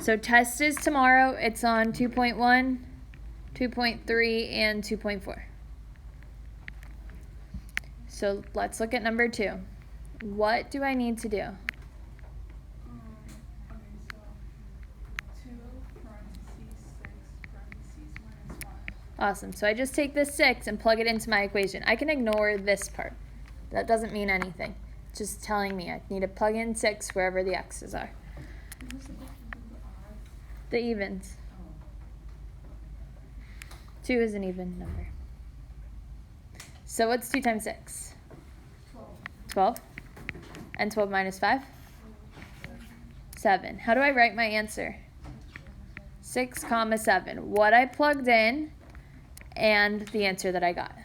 So test is tomorrow. It's on 2.1, 2.3, and 2.4. So let's look at number 2. What do I need to do? Okay, so 2 parentheses 6 parentheses minus 5. Awesome. So I just take this 6 and plug it into my equation. I can ignore this part. That doesn't mean anything. It's just telling me I need to plug in 6 wherever the x's are. The evens. 2 is an even number. So what's 2 times 6? 12. And 12 minus 5? 7. How do I write my answer? 6 comma 7. What I plugged in and the answer that I got.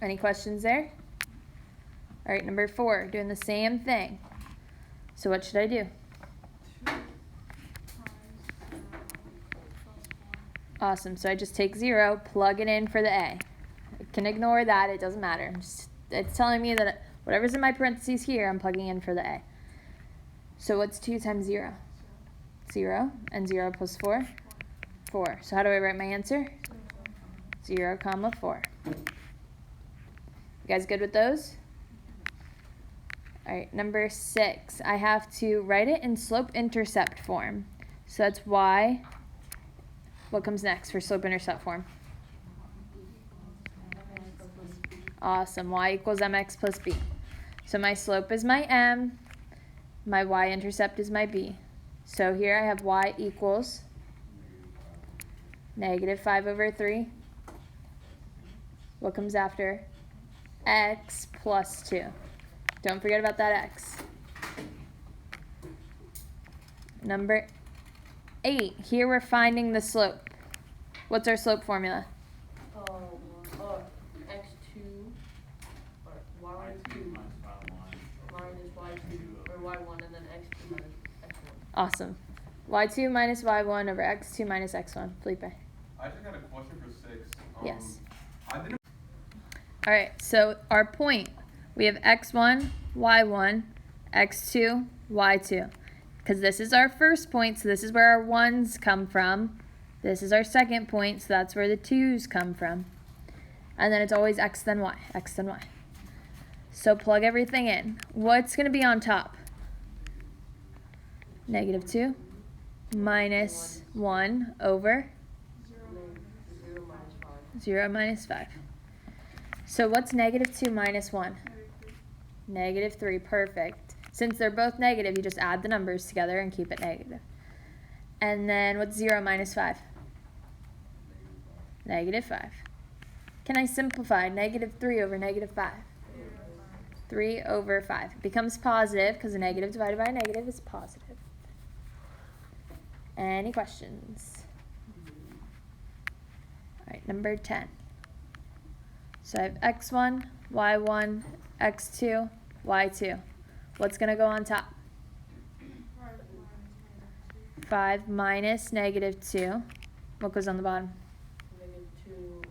Any questions there? All right, number 4, doing the same thing. So what should I do? 2 times 0 plus 1. Awesome. So I just take 0, plug it in for the a. I can ignore that. It doesn't matter. It's telling me that whatever's in my parentheses here, I'm plugging in for the a. So what's 2 times 0? 0. And 0 plus 4? 4. So how do I write my answer? 0 comma 4. You guys good with those? All right, number 6. I have to write it in slope-intercept form. So that's y. What comes next for slope-intercept form? Awesome. Y equals mx plus b. So my slope is my m. My y-intercept is my b. So here I have y equals negative 5 over 3. What comes after? X plus 2. Don't forget about that x. Number 8. Here we're finding the slope. What's our slope formula? x2 or y2 minus y2 or y1 and then x2 minus x1. Awesome. y2 minus y1 over x2 minus x1. Felipe. I just got a question for 6. Yes. I didn't. All right, so our point, we have x1, y1, x2, y2. Because this is our first point, so this is where our 1's come from. This is our second point, so that's where the 2's come from. And then it's always x then y, x then y. So plug everything in. What's going to be on top? Negative 2 minus 1 over 0 minus 5. So what's negative 2 minus 1? Negative 3, perfect. Since they're both negative, you just add the numbers together and keep it negative. And then what's 0 minus 5? Negative 5. Can I simplify negative 3 over negative 5? 3 over 5. It becomes positive because a negative divided by a negative is positive. Any questions? All right, number 10. So I have x1, y1, x2, y2. What's going to go on top? 5 minus negative 2. What goes on the bottom? Negative 2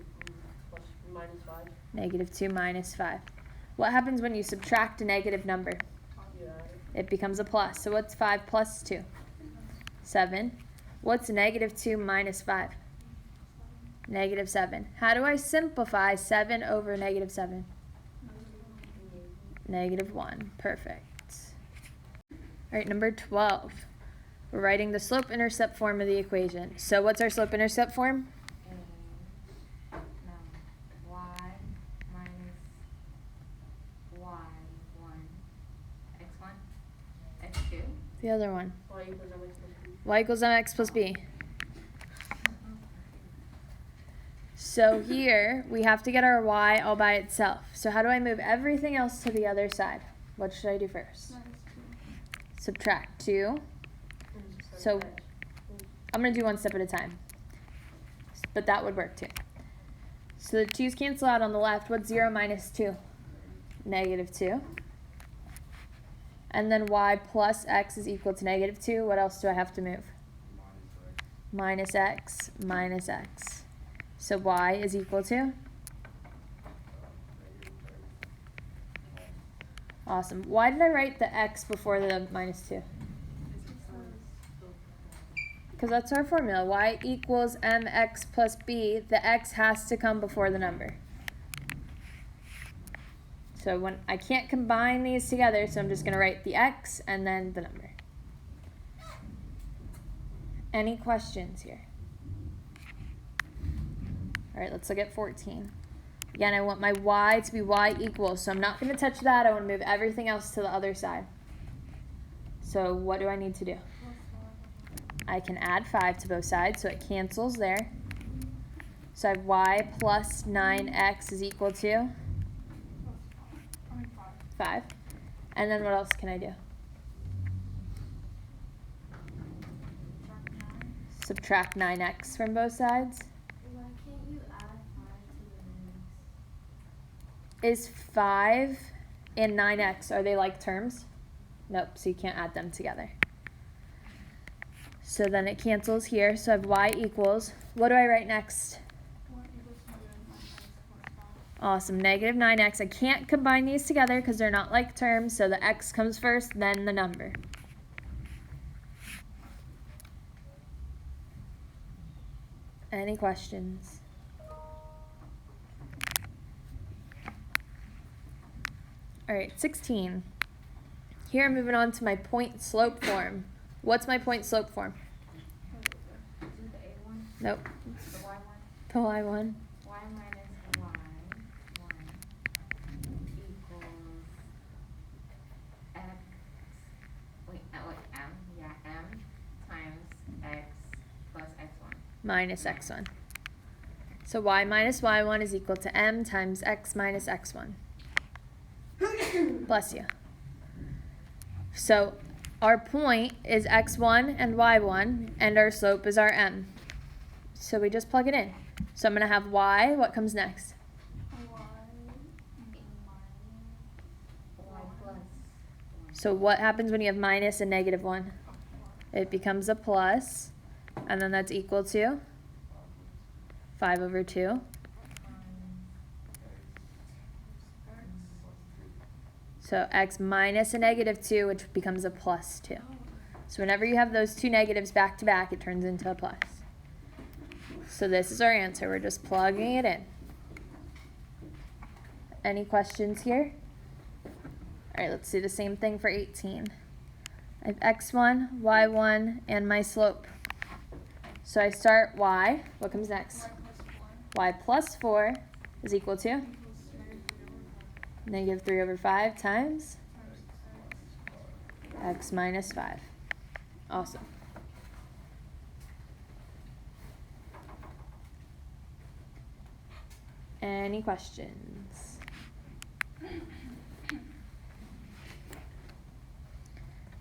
plus minus 5. Negative 2 minus 5. What happens when you subtract a negative number? Yeah. It becomes a plus. So what's 5 plus 2? 7. What's negative 2 minus 5? Negative 7. How do I simplify 7 over negative 7? Negative 1. Perfect. All right, number 12. We're writing the slope-intercept form of the equation. So what's our slope-intercept form? Y minus y1 x1 x2. The other one. Y equals mx plus b. Y equals mx plus b. So here, we have to get our y all by itself. So how do I move everything else to the other side? What should I do first? Subtract 2. So I'm going to do one step at a time. But that would work too. So the 2's cancel out on the left. What's 0 minus 2? Negative 2. And then y plus x is equal to negative 2. What else do I have to move? Minus x minus x. So y is equal to? Awesome. Why did I write the x before the minus 2? Because that's our formula. Y equals mx plus b. The x has to come before the number. So when I can't combine these together, so I'm just going to write the x and then the number. Any questions here? All right, let's look at 14. Again, I want my y to be y equals, so I'm not going to touch that. I want to move everything else to the other side. So what do I need to do? I can add 5 to both sides, so it cancels there. So I have y plus 9x is equal to 5. And then what else can I do? Subtract 9x from both sides. Why can't you add 5 to the Is next? 5 and 9x, are they like terms? Nope, so you can't add them together. So then it cancels here, so I have y equals, what do I write next? Awesome, negative 9x. I can't combine these together because they're not like terms, so the x comes first, then the number. Any questions? All right, 16. Here I'm moving on to my point slope form. What's my point slope form? Is it the A one? Nope, The Y one? the y one. Y minus Y one equals X. Wait, M. Yeah, M times X plus X1. Minus x1. So y minus y1 is equal to m times x minus x1. Bless you. So our point is x1 and y1, and our slope is our m. So we just plug it in. So I'm going to have y. What comes next? Y plus 1. So what happens when you have minus and negative 1? It becomes a plus, and then that's equal to 5 over 2. So x minus a negative 2, which becomes a plus 2. So whenever you have those two negatives back to back, it turns into a plus. So this is our answer. We're just plugging it in. Any questions here? All right, let's do the same thing for 18. I have x1, y1, and my slope. So I start y. What comes next? Y plus 4 is equal to negative 3 over 5 times x minus 5. Awesome. Any questions?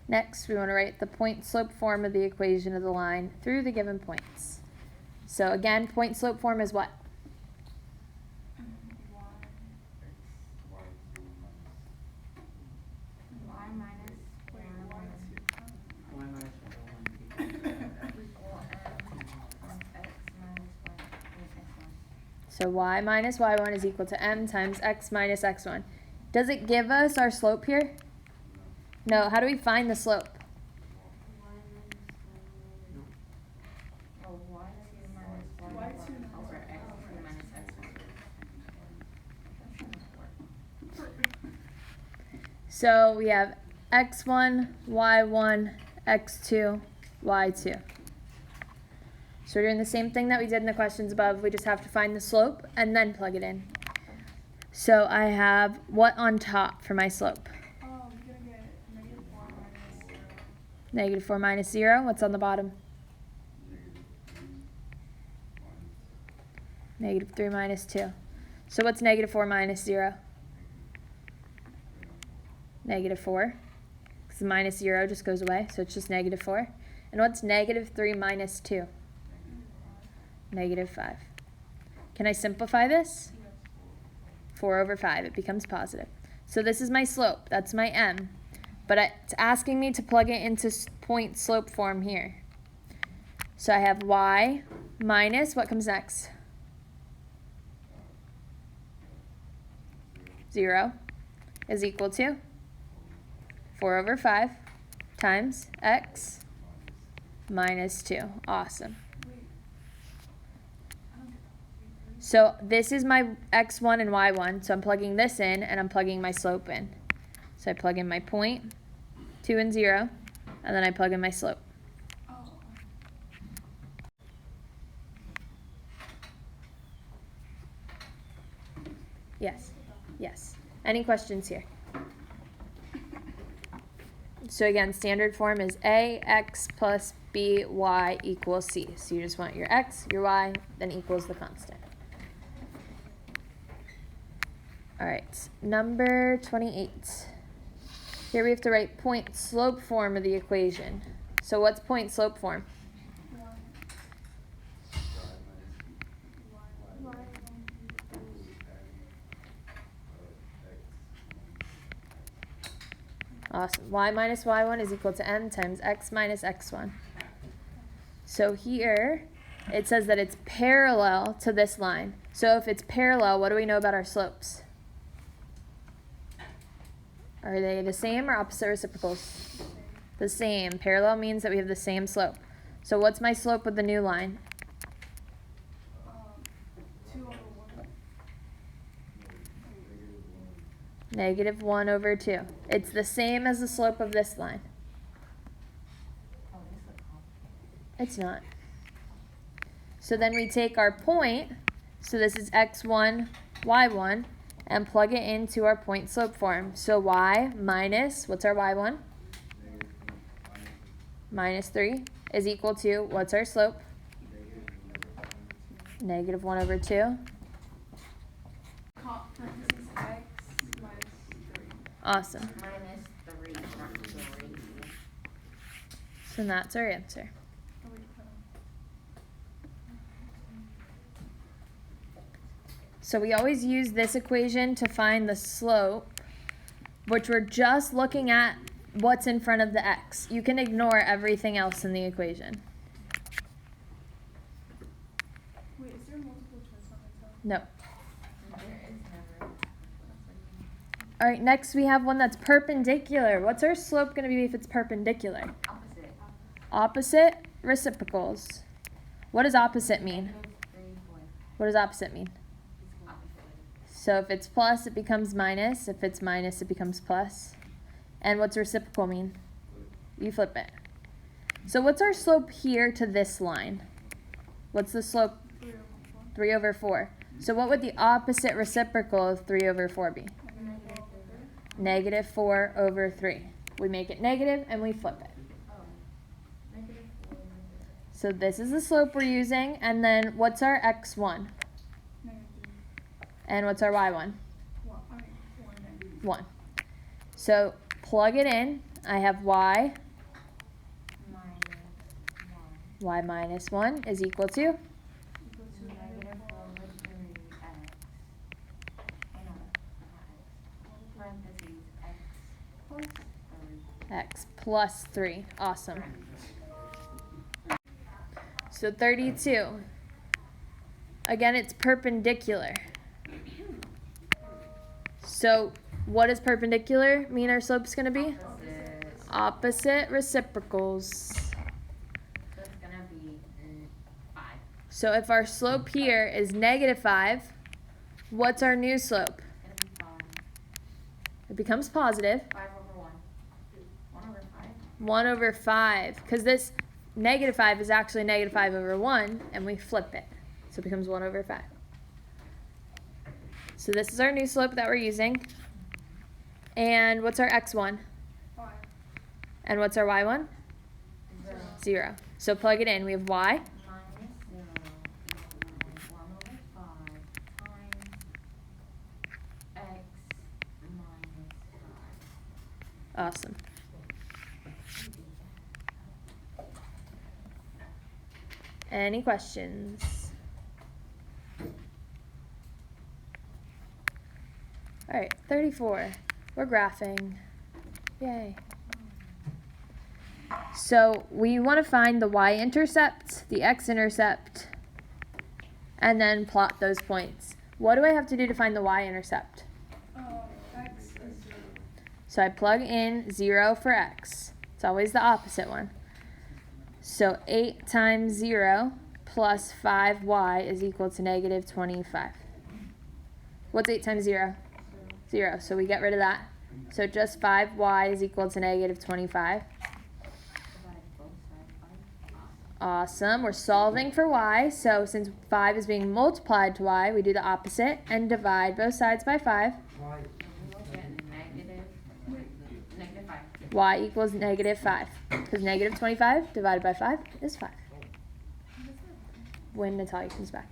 Next, we want to write the point slope form of the equation of the line through the given points. So again, point slope form is what? Y minus Y minus Wait, equal M times X minus X1. So y minus y1 is equal to m times x minus x1. Does it give us our slope here? No. How do we find the slope? Oh, Y2 minus Y1 over X2 minus X1. That shouldn't work. So we have x1, y1, x2, y2. So we're doing the same thing that we did in the questions above. We just have to find the slope and then plug it in. So I have what on top for my slope? you're gonna get negative 4 minus 0. Negative 4 minus 0. What's on the bottom? Negative 3 minus 2. So what's negative 4 minus 0? Negative 4. Because the minus 0 just goes away, so it's just negative 4. And what's negative 3 minus 2? Negative 5. Can I simplify this? 4 over 5. It becomes positive. So this is my slope. That's my m. But it's asking me to plug it into point slope form here. So I have y minus, what comes next? 0 is equal to 4 over 5 times x minus 2. Awesome. Wait. I don't get that. So this is my x1 and y1. So I'm plugging this in, and I'm plugging my slope in. So I plug in my point, 2 and 0, and then I plug in my slope. Oh. Yes. Yes. Any questions here? So again, standard form is ax plus by equals c. So you just want your x, your y, then equals the constant. All right, number 28. Here we have to write point slope form of the equation. So what's point slope form? Awesome. Y minus y1 is equal to m times x minus x1. So here it says that it's parallel to this line. So if it's parallel, what do we know about our slopes? Are they the same or opposite reciprocals? The same. Parallel means that we have the same slope. So what's my slope with the new line? 2/1. Negative 1 over 2. It's the same as the slope of this line. Oh, this looks complicated. It's not. So then we take our point, so this is x1, y1, and plug it into our point slope form. So y minus, what's our y1? Minus 3 is equal to, what's our slope? Negative 1 over 2. Parentheses x minus 3. Awesome. Minus 3, not 3. So that's our answer. Oh, wait, hold on. So we always use this equation to find the slope, which we're just looking at what's in front of the x. You can ignore everything else in the equation. Wait, is there multiple choice on this one? No. There is never. All right, next we have one that's perpendicular. What's our slope going to be if it's perpendicular? Opposite. Opposite reciprocals. What does opposite mean? -3, 4. What does opposite mean? It's opposite. So if it's plus, it becomes minus. If it's minus, it becomes plus. And what's reciprocal mean? You flip it. So what's our slope here to this line? What's the slope? 3/4. 3 over 4. So what would the opposite reciprocal of 3 over 4 be? Negative 4 over 3. We make it negative and we flip it. Oh. -4. So this is the slope we're using. And then what's our x1? -3. And what's our y1? 1. 1. So plug it in. I have y. Y minus 1 is equal to? Equal to -4 over 3x. Oh, no, not x. Parentheses x plus 3. X plus 3. Awesome. So 32. Again, it's perpendicular. So what does perpendicular mean our slope's going to be? Opposite. Opposite reciprocals. So it's gonna be 5. So if our slope here is negative 5, what's our new slope? It's gonna be 5. It becomes positive. 5 over 1. 1 over 5. 1 over 5. Because this negative 5 is actually negative 5 over 1, and we flip it. So it becomes 1 over 5. So this is our new slope that we're using. And what's our x1? 5. And what's our y1? 0. 0. So plug it in. We have y. Minus 0 equals 1 over 5 times x minus 5. Awesome. Any questions? All right, 34. We're graphing. Yay. So we want to find the y-intercept, the x-intercept, and then plot those points. What do I have to do to find the y-intercept? X is 0. So I plug in 0 for x. It's always the opposite one. So 8 times 0 plus 5y is equal to negative 25. What's 8 times 0? 0. So we get rid of that. So just 5y is equal to negative 25. Divide both sides by 5. Awesome. We're solving for y. So since 5 is being multiplied to y, we do the opposite and divide both sides by 5. We will get negative 5. Y equals negative 5. Because negative 25 divided by 5 is 5. When Natalia comes back.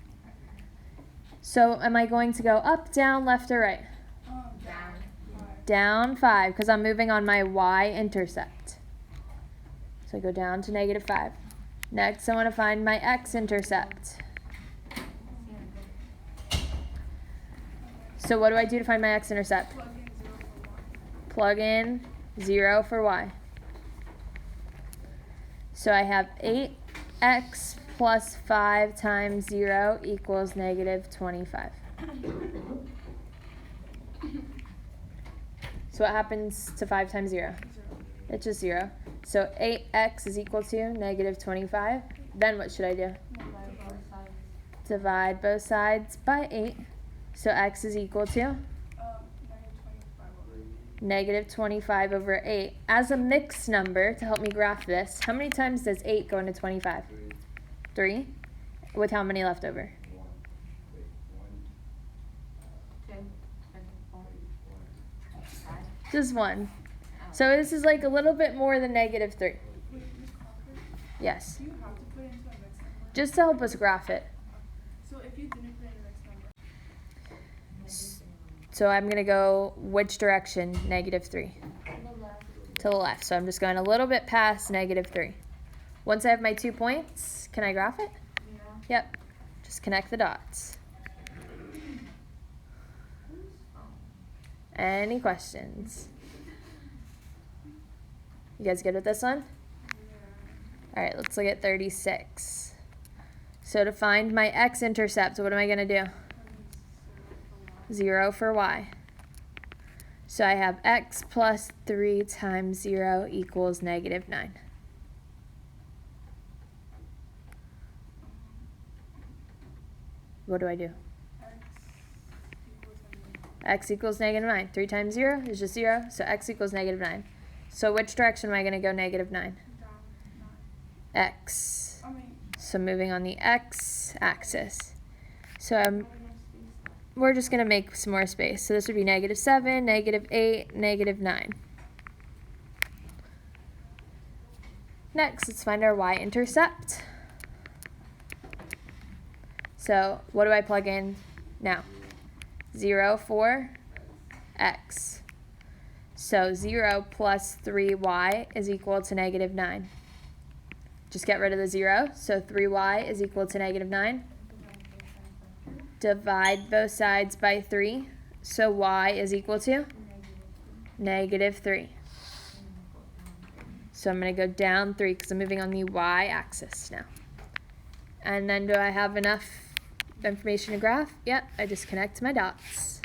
So am I going to go up, down, left, or right? Down. Down 5, because I'm moving on my y-intercept. So I go down to negative 5. Next, I want to find my x-intercept. So what do I do to find my x-intercept? Plug in 0 for y. So I have 8x plus 5 times 0 equals negative 25. So what happens to 5 times 0? It's just 0. So 8x is equal to negative 25. Then what should I do? Divide both sides by 8. So x is equal to negative 25 over 8. As a mixed number, to help me graph this, how many times does 8 go into 25? 3. With how many left over? 2, 4, 5. Just 1. So this is like a little bit more than negative 3. Yes. Do you have to put it into a mixed number? Just to help us graph it. So if you didn't put it in a mixed number, So I'm going to go which direction? Negative 3. To the left. So I'm just going a little bit past negative 3. Once I have my 2 points, can I graph it? Yep. Just connect the dots. Any questions? You guys good with this one? All right, let's look at 36. So to find my x-intercept, what am I going to do? 0 for y. So I have x plus 3 times 0 equals negative 9. What do I do? X equals negative 9. 3 times 0 is just 0, so x equals negative 9. So which direction am I going to go negative 9? down 9. X. I mean, So moving on the x-axis. So we're just going to make some more space. So this would be negative 7, negative 8, negative 9. Next, let's find our y-intercept. So what do I plug in now? 0 for x. So 0 plus 3y is equal to negative 9. Just get rid of the 0. So 3y is equal to negative 9. Divide both sides by 3. So y is equal to negative 3. So I'm going to go down 3 because I'm moving on the y-axis now. And then do I have enough information to graph? Yep, I just connect my dots.